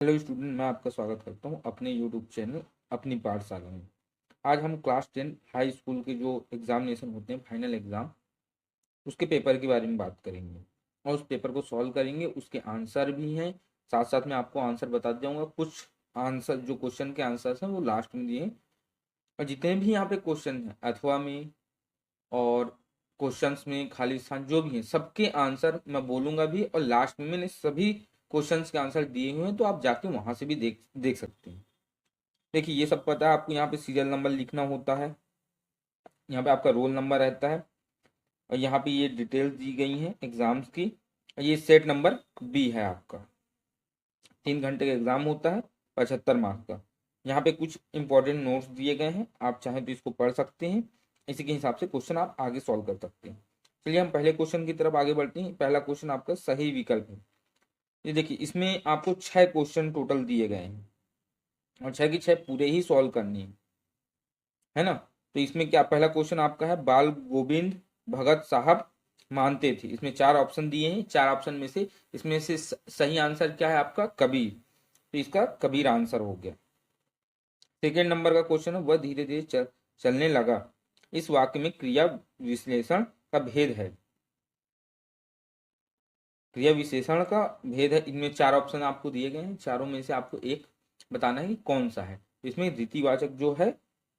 Hello student, मैं आपका स्वागत करता हूं अपने यूट्यूब चैनल अपनी पाठशाला में। आज हम क्लास 10 हाई स्कूल के जो एग्जामिनेशन होते हैं, फाइनल एग्जाम, उसके पेपर के बारे में बात करेंगे और उस पेपर को सॉल्व करेंगे। उसके आंसर भी हैं, साथ साथ में आपको आंसर बता जाऊंगा। कुछ आंसर जो क्वेश्चन के आंसर्स हैं वो लास्ट में दिए हैं, और जितने भी यहाँ पे क्वेश्चन हैं अथवा में और क्वेश्चंस में खाली स्थान जो भी हैं, सबके आंसर मैं बोलूंगा भी, और लास्ट में मैंने सभी क्वेश्चंस के आंसर दिए हुए हैं, तो आप जाके वहां से भी देख देख सकते हैं। देखिए, ये सब पता है आपको। यहाँ पे सीरियल नंबर लिखना होता है, यहाँ पे आपका रोल नंबर रहता है, और यहाँ पे ये डिटेल्स दी गई हैं एग्जाम्स की। ये सेट नंबर बी है आपका। 3 घंटे का एग्जाम होता है, 75 मार्क्स का। यहाँ पे कुछ इंपॉर्टेंट नोट्स दिए गए हैं, आप चाहें तो इसको पढ़ सकते हैं। इसी के हिसाब से क्वेश्चन आप आगे सॉल्व कर सकते हैं। चलिए हम पहले क्वेश्चन की तरफ आगे बढ़ते हैं। पहला क्वेश्चन आपका सही विकल्प है। ये देखिए, इसमें आपको 6 क्वेश्चन टोटल दिए गए हैं, और 6 की 6 पूरे ही सॉल्व करनी है ना। तो इसमें क्या, पहला क्वेश्चन आपका है, बाल गोविंद भगत साहब मानते थे। इसमें 4 ऑप्शन दिए हैं, 4 ऑप्शन में से इसमें से सही आंसर क्या है आपका, कबीर। तो इसका कबीर आंसर हो गया। सेकेंड नंबर का क्वेश्चन है, वह धीरे धीरे चलने लगा। इस वाक्य में क्रिया विश्लेषण का भेद है। क्रिया विशेषण का भेद है, इनमें 4 ऑप्शन आपको दिए गए हैं, चारों में से आपको एक बताना है कि कौन सा है। तो इसमें रीतिवाचक जो है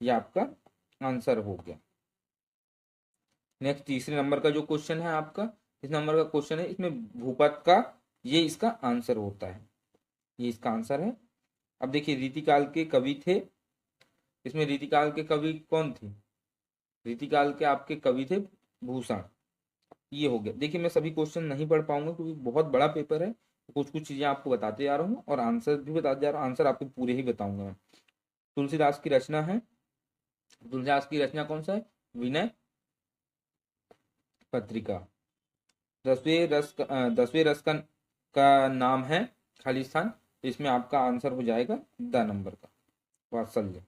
ये आपका आंसर हो गया। नेक्स्ट तीसरे नंबर का जो क्वेश्चन है आपका, इस नंबर का क्वेश्चन है, इसमें भूपत का, ये इसका आंसर होता है, ये इसका आंसर है। अब देखिए, रीतिकाल के कवि थे। इसमें रीतिकाल के कवि कौन थे, रीतिकाल के आपके कवि थे भूषण। ये हो गया। देखिए, मैं सभी क्वेश्चन नहीं पढ़ पाऊंगा क्योंकि बहुत बड़ा पेपर है, तो कुछ कुछ चीजें आपको बताते जा रहा हूँ और आंसर भी बताते जा रहा हूँ। आंसर आपको पूरे ही बताऊंगा मैं। तुलसीदास की रचना है। तुलसीदास की रचना कौन सा है, विनय पत्रिका। 10वें रस का नाम है खाली स्थान। तो इसमें आपका आंसर हो जाएगा द नंबर का, वात्सल्य।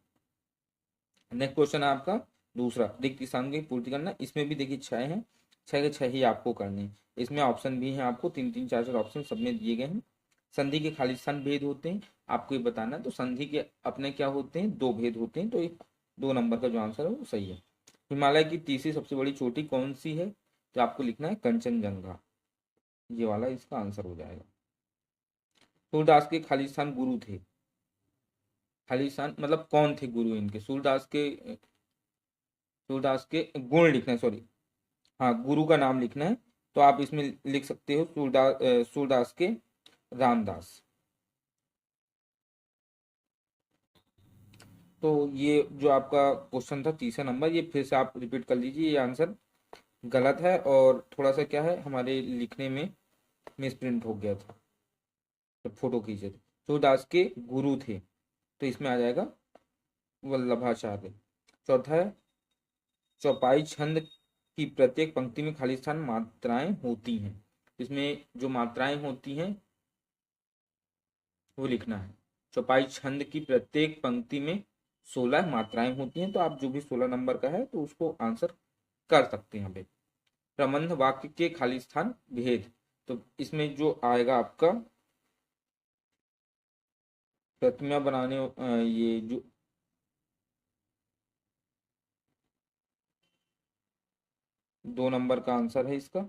नेक्स्ट क्वेश्चन है आपका दूसरा, रिक्त स्थान की पूर्ति करना। इसमें भी देखिए 6 हैं, 6 के 6 ही आपको करने हैं। इसमें ऑप्शन भी हैं आपको, 3 3 4 4 ऑप्शन सब में दिए गए हैं। संधि के खाली स्थान भेद होते हैं, आपको ये बताना है। तो संधि के अपने क्या होते हैं, 2 भेद होते हैं। तो एक 2 नंबर का जो आंसर है वो सही है। हिमालय की तीसरी सबसे बड़ी चोटी कौन सी है, तो आपको लिखना है कंचनजंगा। ये वाला इसका आंसर हो जाएगा। सूरदास के खाली स्थान गुरु थे। खाली स्थान मतलब कौन थे गुरु इनके, सूरदास के गुण लिखना है, सॉरी, हाँ, गुरु का नाम लिखना है। तो आप इसमें लिख सकते हो सूरदास के रामदास। तो ये जो आपका क्वेश्चन था तीसरा नंबर, ये फिर से आप रिपीट कर लीजिए, ये आंसर गलत है और थोड़ा सा क्या है, हमारे लिखने में मिस प्रिंट हो गया था जब फोटो खींचे थे। सूरदास के गुरु थे, तो इसमें आ जाएगा वल्लभाचार्य। चौथा है, चौपाई छंद की प्रत्येक पंक्ति में खाली स्थान मात्राएं होती हैं। इसमें जो मात्राएं होती हैं वो लिखना है। चौपाई छंद की प्रत्येक पंक्ति में 16 मात्राएं होती हैं। तो आप जो भी 16 नंबर का है तो उसको आंसर कर सकते हैं यहाँ पे। प्रबंध वाक्य के खाली स्थान भेद, तो इसमें जो आएगा आपका प्रतिमा बनाने, ये जो 2 नंबर का आंसर है इसका,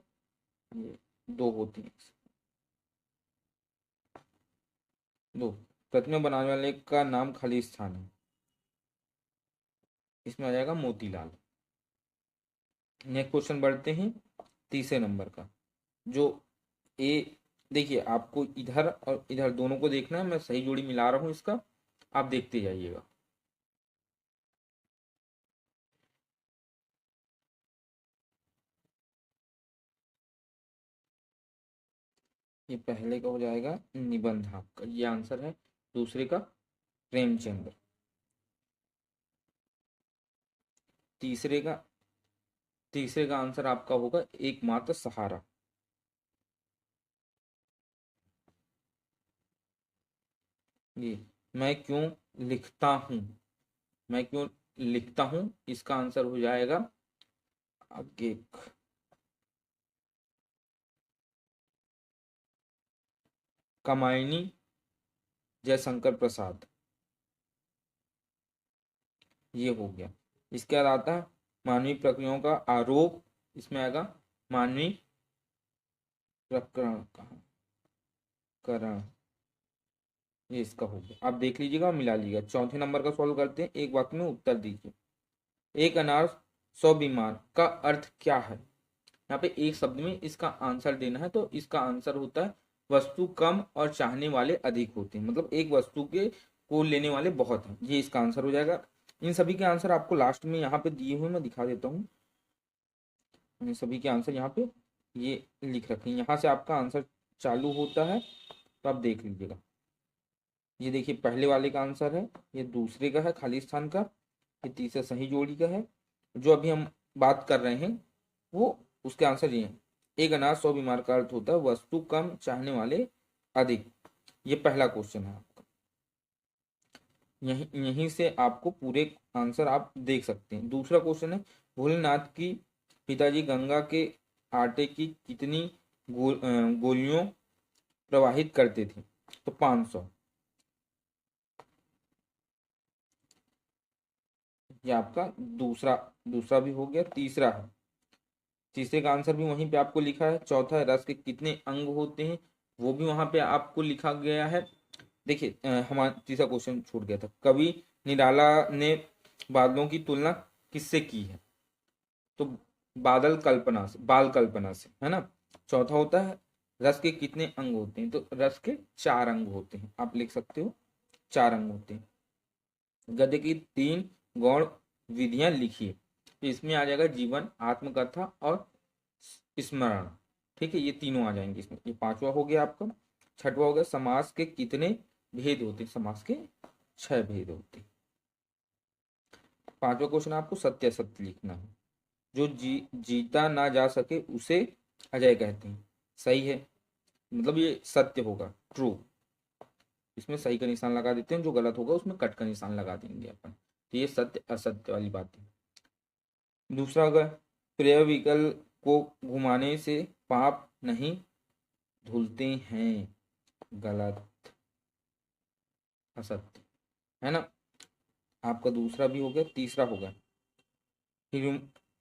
ये 2 होती है, 2। प्रतिमा बनाने वाले का नाम खाली स्थान है, इसमें आ जाएगा मोतीलाल। नेक्स्ट क्वेश्चन बढ़ते हैं तीसरे नंबर का। जो ए, देखिए आपको इधर और इधर दोनों को देखना है, मैं सही जोड़ी मिला रहा हूं इसका, आप देखते जाइएगा। ये पहले का हो जाएगा निबंध आपका, ये आंसर है। दूसरे का प्रेमचंद्र। तीसरे का तीसरे का आंसर आपका होगा एकमात्र सहारा। ये मैं क्यों लिखता हूँ, मैं क्यों लिखता हूँ, इसका आंसर हो जाएगा आगे। कमायनी जयशंकर प्रसाद, ये हो गया। इसके बाद आता है मानवीय प्रक्रियाओं का आरोप, इसमें आएगा मानवीय प्रकरण करण, ये इसका हो गया। आप देख लीजिएगा और मिला लीजिएगा। चौथे नंबर का सॉल्व करते हैं, एक वाक्य में उत्तर दीजिए। एक अनार 100 बीमार का अर्थ क्या है? यहाँ पे एक शब्द में इसका आंसर देना है, तो इसका आंसर होता है वस्तु कम और चाहने वाले अधिक होते हैं, मतलब एक वस्तु के को लेने वाले बहुत हैं, ये इसका आंसर हो जाएगा। इन सभी के आंसर आपको लास्ट में यहाँ पे दिए हुए मैं दिखा देता हूँ। इन सभी के आंसर यहाँ पे ये लिख रखे हैं, यहाँ से आपका आंसर चालू होता है, तो आप देख लीजिएगा। ये देखिए पहले वाले का आंसर है, ये दूसरे का है खाली स्थान का, ये तीसरा सही जोड़ी का है। जो अभी हम बात कर रहे हैं वो उसके आंसर ये है। एक अनार 100 बीमार का अर्थ होता है वस्तु कम चाहने वाले अधिक। ये पहला क्वेश्चन है आपका, यहीं यहीं से आपको पूरे आंसर आप देख सकते हैं। दूसरा क्वेश्चन है भोलेनाथ की पिताजी गंगा के आटे की कितनी गोलियों प्रवाहित करते थे? तो 500। ये आपका दूसरा दूसरा भी हो गया। तीसरा है, तीसरे का आंसर भी वहीं पे आपको लिखा है। चौथा है रस के कितने अंग होते हैं, वो भी वहां पे आपको लिखा गया है। देखिए हमारा तीसरा क्वेश्चन छूट गया था, कवि निराला ने बादलों की तुलना किससे की है? तो बादल कल्पना से, बाल कल्पना से, है ना। चौथा होता है रस के कितने अंग होते हैं, तो रस के 4 अंग होते हैं, आप लिख सकते हो 4 अंग होते हैं। गद्य की 3 गौण विधियां लिखिए, तो इसमें आ जाएगा जीवन, आत्मकथा और स्मरण। ठीक है, ये तीनों आ जाएंगे इसमें। ये 5वां हो गया आपका। 6वां हो गया समास के कितने भेद होते हैं? समास के 6 भेद होते हैं। 5वां क्वेश्चन आपको सत्य असत्य लिखना है। जो जीता ना जा सके उसे अजय कहते हैं, सही है, मतलब ये सत्य होगा, ट्रू। इसमें सही का निशान लगा देते हैं, जो गलत होगा उसमें कट का निशान लगा देंगे अपन। तो ये सत्य असत्य वाली बात है। दूसरा होगा प्रिय विकल्प को घुमाने से पाप नहीं धुलते हैं, गलत, असत्य, है ना। आपका दूसरा भी हो गया। तीसरा होगा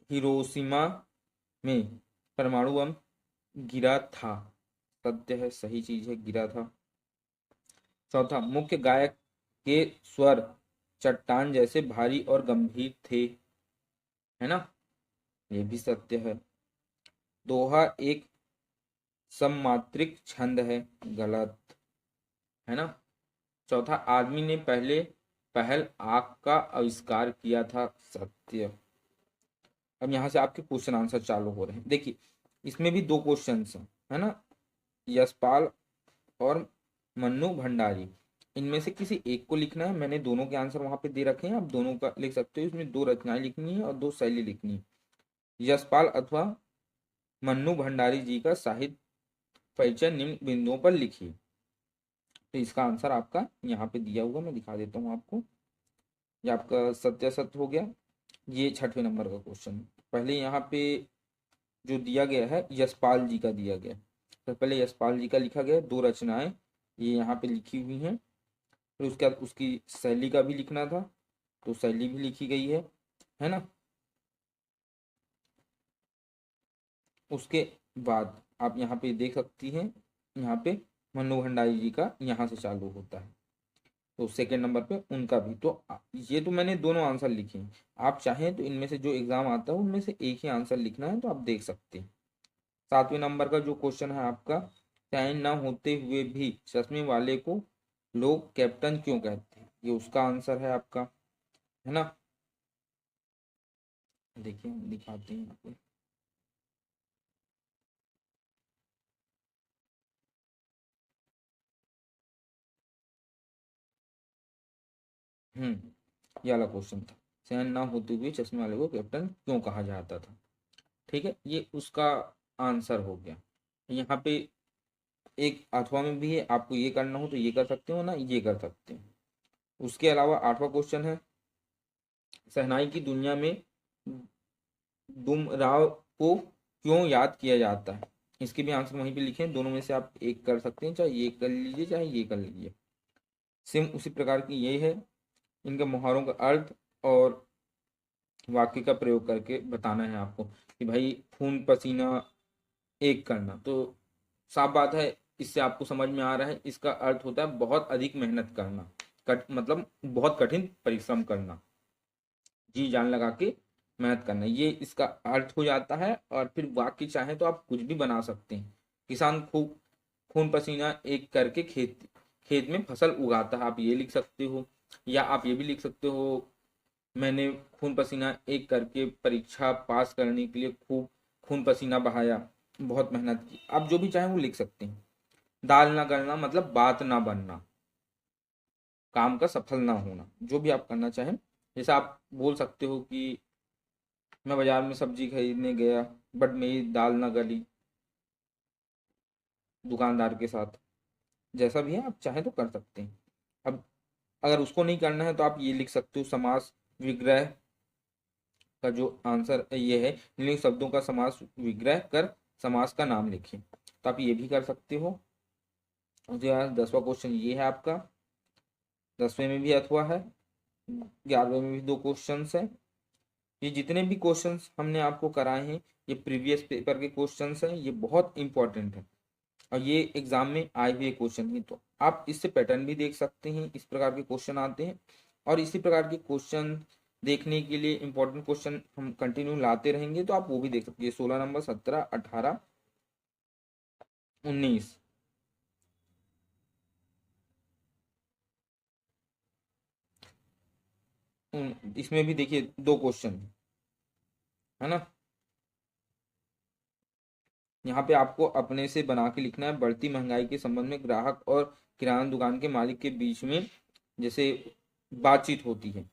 हिरोशिमा में परमाणु बम गिरा था, सत्य है, सही चीज है, गिरा था। चौथा मुख्य गायक के स्वर चट्टान जैसे भारी और गंभीर थे, है ना, ये भी सत्य है। दोहा एक सममात्रिक छंद है, गलत, है ना। चौथा आदमी ने पहल आग का आविष्कार किया था, सत्य। अब यहाँ से आपके क्वेश्चन आंसर चालू हो रहे हैं। देखिए इसमें भी 2 क्वेश्चन हैं, है ना, यशपाल और मन्नू भंडारी, इनमें से किसी एक को लिखना है। मैंने दोनों के आंसर वहां पे दे रखे हैं, आप दोनों का लिख सकते हो। इसमें 2 रचनाएं लिखनी है और 2 शैली लिखनी है। यशपाल अथवा मन्नू भंडारी जी का साहित्य परिचय निम्न बिंदुओं पर लिखिए। तो इसका आंसर आपका यहाँ पे दिया हुआ, मैं दिखा देता हूँ आपको। ये आपका सत्य सत्य हो गया। ये 6वें नंबर का क्वेश्चन। पहले यहाँ पे जो दिया गया है यशपाल जी का दिया गया, तो पहले यशपाल जी का लिखा गया, 2 रचनाएं ये यहाँ पे लिखी हुई हैं। फिर उसके बाद उसकी शैली का भी लिखना था, तो शैली भी लिखी गई है ना। उसके बाद आप यहाँ पे देख सकती हैं, यहाँ पे मन्नू भंडारी जी का यहाँ से चालू होता है, तो सेकंड नंबर पे उनका भी। तो ये तो मैंने दोनों आंसर लिखे हैं, आप चाहें तो इनमें से जो एग्जाम आता है उनमें से एक ही आंसर लिखना है, तो आप देख सकते हैं। 7वें नंबर का जो क्वेश्चन है आपका, चैन ना होते हुए भी चश्मे वाले को लोग कैप्टन क्यों कहते हैं? ये उसका आंसर है आपका, है ना। देखिए हम दिखाते हैं आपको। ये वाला क्वेश्चन था, चैन ना होते हुए चश्मे वाले को कैप्टन क्यों कहा जाता था। ठीक है, ये उसका आंसर हो गया। यहाँ पे एक अथवा में भी है, आपको ये करना हो तो ये कर सकते हो ना, ये कर सकते हो। उसके अलावा 8वां क्वेश्चन है शहनाई की दुनिया में डुमराव को क्यों याद किया जाता है? इसके भी आंसर वहीं पे लिखे हैं, दोनों में से आप एक कर सकते हैं, चाहे ये कर लीजिए चाहे ये कर लीजिए। सेम उसी प्रकार की ये है, इनके मुहावरों का अर्थ और वाक्य का प्रयोग करके बताना है आपको कि भाई खून पसीना एक करना, तो साफ बात है, इससे आपको समझ में आ रहा है इसका अर्थ होता है बहुत अधिक मेहनत करना, मतलब बहुत कठिन परिश्रम करना, जी जान लगा के मेहनत करना, ये इसका अर्थ हो जाता है। और फिर वाक्य चाहे तो आप कुछ भी बना सकते हैं। किसान खूब खून पसीना एक करके खेत खेत में फसल उगाता है, आप ये लिख सकते हो। या आप ये भी लिख सकते हो, मैंने खून पसीना एक करके परीक्षा पास करने के लिए खूब खून पसीना बहाया, बहुत मेहनत की, आप जो भी चाहें वो लिख सकते हैं। दाल ना गलना मतलब बात ना बनना, काम का सफल ना होना, जो भी आप करना चाहें। जैसे आप बोल सकते हो कि मैं बाजार में सब्जी खरीदने गया बट मेरी दाल ना गली दुकानदार के साथ, जैसा भी है आप चाहें तो कर सकते हैं। अब अगर उसको नहीं करना है तो आप ये लिख सकते हो, समास विग्रह का जो आंसर ये है, निम्नलिखित शब्दों का समास विग्रह कर समास का नाम लिखें, तो आप ये भी कर सकते हो। उसके बाद 10वां क्वेश्चन ये है आपका, 10वें में भी अथवा है, 11वें में भी 2 क्वेश्चन है। ये जितने भी क्वेश्चंस हमने आपको कराए हैं ये प्रीवियस पेपर के क्वेश्चंस हैं, ये बहुत इंपॉर्टेंट है और ये एग्जाम में आए हुए क्वेश्चन ही, तो आप इससे पैटर्न भी देख सकते हैं, इस प्रकार के क्वेश्चन आते हैं। और इसी प्रकार के क्वेश्चन देखने के लिए इंपॉर्टेंट क्वेश्चन हम कंटिन्यू लाते रहेंगे, तो आप वो भी देख सकते हैं। 16 नंबर, 17, 18, 19, इसमें भी देखिए 2 क्वेश्चन है ना। यहाँ पे आपको अपने से बना के लिखना है, बढ़ती महंगाई के संबंध में ग्राहक और किराना दुकान के मालिक के बीच में जैसे बातचीत होती है।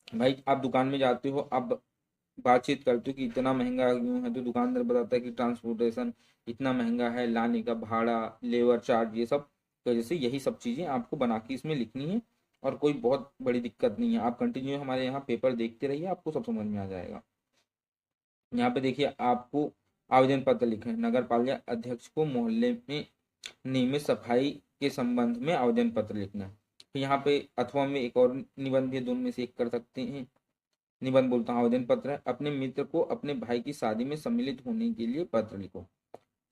भाई आप दुकान में जाते हो, आप बातचीत करते हो कि इतना महंगा क्यों है, तो दुकानदार बताता है कि ट्रांसपोर्टेशन इतना महंगा है, लाने का भाड़ा, लेबर चार्ज, ये सब। तो जैसे यही सब चीज़ें आपको बना के इसमें लिखनी है और कोई बहुत बड़ी दिक्कत नहीं है। आप कंटिन्यू हमारे यहाँ पेपर देखते रहिए, आपको सब समझ में आ जाएगा। यहाँ पे देखिए आपको आवेदन पत्र लिखना है, नगर पालिका अध्यक्ष को मोहल्ले में नियमित सफाई के संबंध में आवेदन पत्र लिखना है। फिर यहाँ पे अथवा में एक और निबंध है, दोनों में से एक कर सकते हैं। निबंध बोलता हूँ, आवेदन पत्र है, अपने मित्र को अपने भाई की शादी में सम्मिलित होने के लिए पत्र लिखो।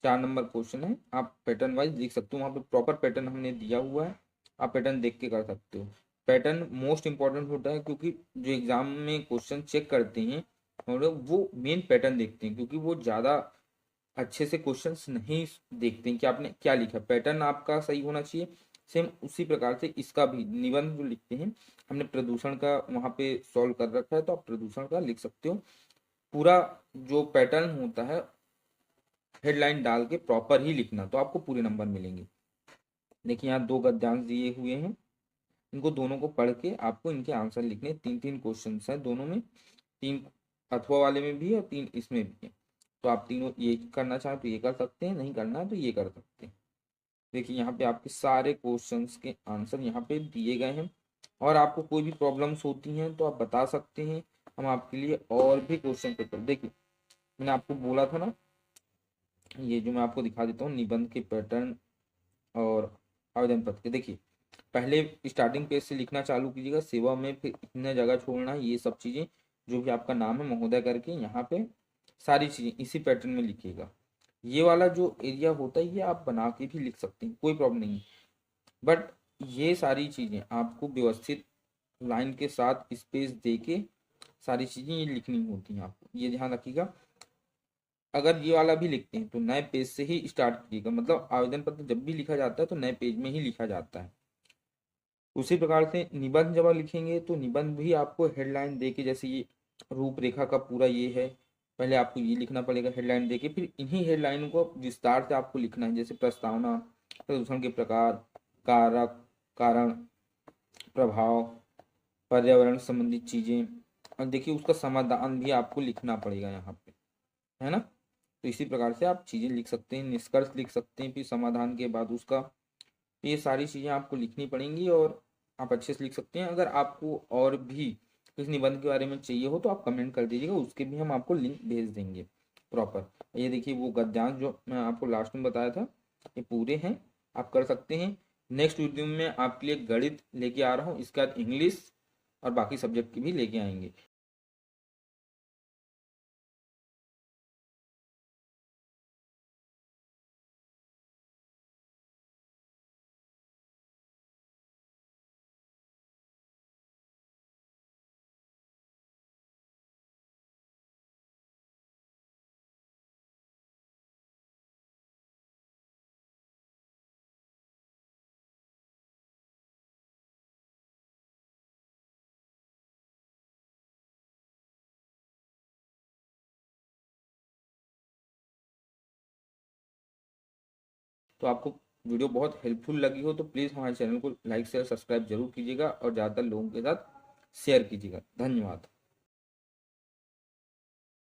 4 नंबर क्वेश्चन है, आप पैटर्न वाइज लिख सकते हो, वहाँ पे प्रॉपर पैटर्न हमने दिया हुआ है, आप पैटर्न देख के कर सकते हो। पैटर्न मोस्ट इंपॉर्टेंट होता है, क्योंकि जो एग्जाम में क्वेश्चन चेक करते हैं और वो मेन पैटर्न देखते हैं, क्योंकि वो ज़्यादा अच्छे से क्वेश्चंस नहीं देखते हैं कि आपने क्या लिखा, पैटर्न आपका सही होना चाहिए। सेम उसी प्रकार से इसका भी निबंध जो लिखते हैं, हमने प्रदूषण का वहाँ पे सॉल्व कर रखा है, तो आप प्रदूषण का लिख सकते हो। पूरा जो पैटर्न होता है हेडलाइन डाल के प्रॉपर ही लिखना, तो आपको पूरे नंबर मिलेंगे। देखिए यहाँ 2 गद्यांश दिए हुए हैं, इनको दोनों को पढ़ के आपको इनके आंसर लिखने, 3-3 क्वेश्चन है दोनों में, 3 अथवा वाले में भी है और 3 इसमें भी है। तो आप तीनों ये करना चाहें तो ये कर सकते हैं, नहीं करना है तो ये कर सकते हैं। देखिए यहाँ पे आपके सारे क्वेश्चंस के आंसर यहाँ पे दिए गए हैं, और आपको कोई भी प्रॉब्लम्स होती हैं तो आप बता सकते हैं, हम आपके लिए और भी क्वेश्चन पेपर, देखिए मैंने आपको बोला था ना, ये जो मैं आपको दिखा देता हूँ निबंध के पैटर्न और आवेदन पत्र के। देखिए पहले स्टार्टिंग पेज से लिखना चालू कीजिएगा, सेवा में फिर इतने जगह छोड़ना, ये सब चीज़ें जो भी आपका नाम है महोदय करके यहाँ पे सारी चीज़ें इसी पैटर्न में लिखिएगा। ये वाला जो एरिया होता है ये आप बना के भी लिख सकते हैं, कोई प्रॉब्लम नहीं, बट ये सारी चीज़ें आपको व्यवस्थित लाइन के साथ स्पेस दे के सारी चीज़ें ये लिखनी होती हैं, आपको ये ध्यान रखिएगा। अगर ये वाला भी लिखते हैं तो नए पेज से ही स्टार्ट कीजिएगा, मतलब आवेदन पत्र जब भी लिखा जाता है तो नए पेज में ही लिखा जाता है। उसी प्रकार से निबंध जब आप लिखेंगे तो निबंध भी आपको हेडलाइन दे के, जैसे ये रूपरेखा का पूरा ये है, पहले आपको ये लिखना पड़ेगा हेडलाइन दे के, फिर इन्हीं हेडलाइन को विस्तार से आपको लिखना है, जैसे प्रस्तावना, प्रदूषण के प्रकार, कारक, कारण, प्रभाव, पर्यावरण संबंधित चीज़ें, और देखिए उसका समाधान भी आपको लिखना पड़ेगा यहाँ पे, है ना। तो इसी प्रकार से आप चीज़ें लिख सकते हैं, निष्कर्ष लिख सकते हैं, फिर समाधान के बाद उसका, ये सारी चीज़ें आपको लिखनी पड़ेंगी और आप अच्छे से लिख सकते हैं। अगर आपको और भी इस निबंध के बारे में चाहिए हो तो आप कमेंट कर दीजिएगा, उसके भी हम आपको लिंक भेज देंगे प्रॉपर। ये देखिए वो गद्यांश जो मैं आपको लास्ट में बताया था, ये पूरे हैं, आप कर सकते हैं। नेक्स्ट वीडियो में आपके लिए गणित लेके आ रहा हूँ, इसके बाद इंग्लिश और बाकी सब्जेक्ट की भी लेके आएंगे। तो आपको वीडियो बहुत हेल्पफुल लगी हो तो प्लीज़ हमारे चैनल को लाइक शेयर सब्सक्राइब जरूर कीजिएगा और ज़्यादातर लोगों के साथ शेयर कीजिएगा। धन्यवाद।